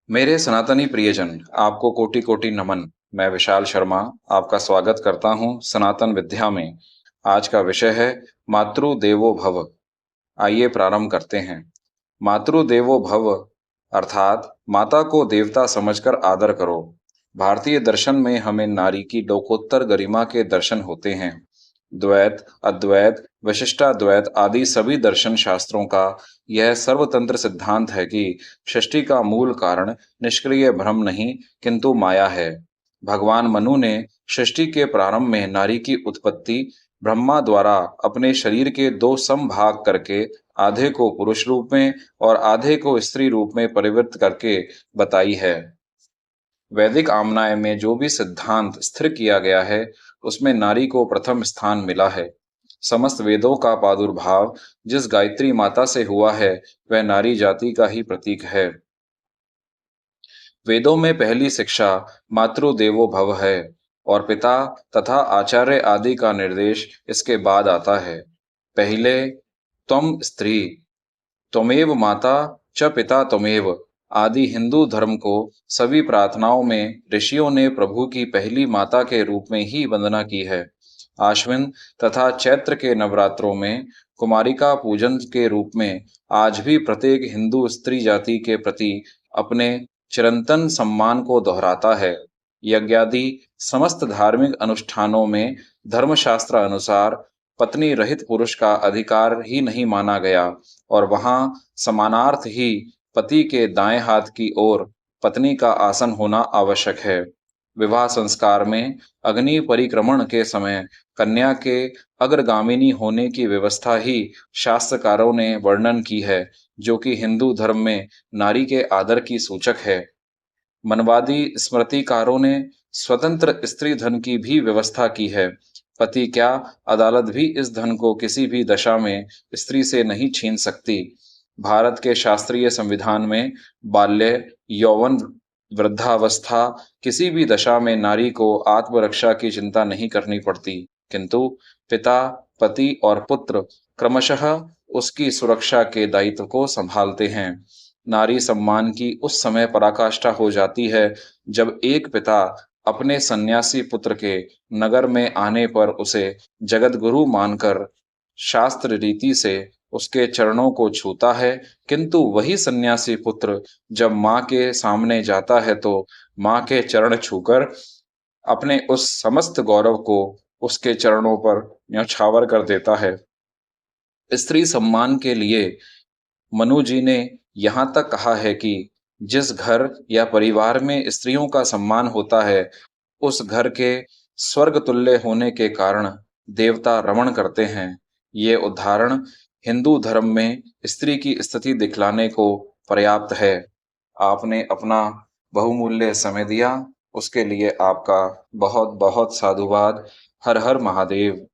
मेरे सनातनी प्रियजन, आपको कोटि कोटि नमन। मैं विशाल शर्मा आपका स्वागत करता हूं सनातन विद्या में। आज का विषय है मातृ देवो भव। आइए प्रारंभ करते हैं। मातृ देवो भव अर्थात माता को देवता समझकर आदर करो। भारतीय दर्शन में हमें नारी की लोकोत्तर गरिमा के दर्शन होते हैं। द्वैत, अद्वैत, विशिष्टाद्वैत आदि सभी दर्शन शास्त्रों का यह सर्वतंत्र सिद्धांत है कि सृष्टि का मूल कारण निष्क्रिय भ्रम नहीं किंतु माया है। भगवान मनु ने सृष्टि के प्रारंभ में नारी की उत्पत्ति ब्रह्मा द्वारा अपने शरीर के दो समभाग करके आधे को पुरुष रूप में और आधे को स्त्री रूप में परिवर्तित करके बताई है। वैदिक आमनाय में जो भी सिद्धांत स्थिर किया गया है, उसमें नारी को प्रथम स्थान मिला है। समस्त वेदों का प्रादुर्भाव जिस गायत्री माता से हुआ है, वह नारी जाति का ही प्रतीक है। वेदों में पहली शिक्षा मातृ देवो भव है और पिता तथा आचार्य आदि का निर्देश इसके बाद आता है। पहले त्वम स्त्री, त्वमेव माता च पिता त्वमेव आदि हिंदू धर्म को सभी प्रार्थनाओं में ऋषियों ने प्रभु की पहली माता के रूप में ही वंदना की है। आश्विन तथा चैत्र के नवरात्रों में कुमारिका पूजन के रूप में आज भी प्रत्येक हिंदू स्त्री जाति के प्रति अपने चिरंतन सम्मान को दोहराता है। यज्ञादि समस्त धार्मिक अनुष्ठानों में धर्मशास्त्र अनुसार पत्नी रहित पुरुष का अधिकार ही नहीं माना गया और वहां समानार्थ ही पति के दाएं हाथ की ओर पत्नी का आसन होना आवश्यक है। विवाह संस्कार में अग्नि परिक्रमण के समय कन्या के अग्रगामिनी होने की व्यवस्था ही शास्त्रकारों ने वर्णन की है, जो कि हिंदू धर्म में नारी के आदर की सूचक है। मनवादी स्मृतिकारों ने स्वतंत्र स्त्री धन की भी व्यवस्था की है। पति क्या, अदालत भी इस धन को किसी भी दशा में स्त्री से नहीं छीन सकती। भारत के शास्त्रीय संविधान में बाल्य, यौवन, वृद्धावस्था किसी भी दशा में नारी को आत्मरक्षा की चिंता नहीं करनी पड़ती, किंतु पिता, पति और पुत्र क्रमशः उसकी सुरक्षा के दायित्व को संभालते हैं। नारी सम्मान की उस समय पराकाष्ठा हो जाती है जब एक पिता अपने सन्यासी पुत्र के नगर में आने पर उसे जगत गुरु मानकर शास्त्र रीति से उसके चरणों को छूता है, किंतु वही सन्यासी पुत्र जब माँ के सामने जाता है तो माँ के चरण छूकर अपने उस समस्त गौरव को उसके चरणों पर न्यौछावर कर देता है। स्त्री सम्मान के लिए मनु जी ने यहाँ तक कहा है कि जिस घर या परिवार में स्त्रियों का सम्मान होता है, उस घर के स्वर्ग तुल्य होने के कारण देवता रमण करते हैं। ये उदाहरण हिंदू धर्म में स्त्री की स्थिति दिखलाने को पर्याप्त है। आपने अपना बहुमूल्य समय दिया, उसके लिए आपका बहुत बहुत साधुवाद। हर हर महादेव।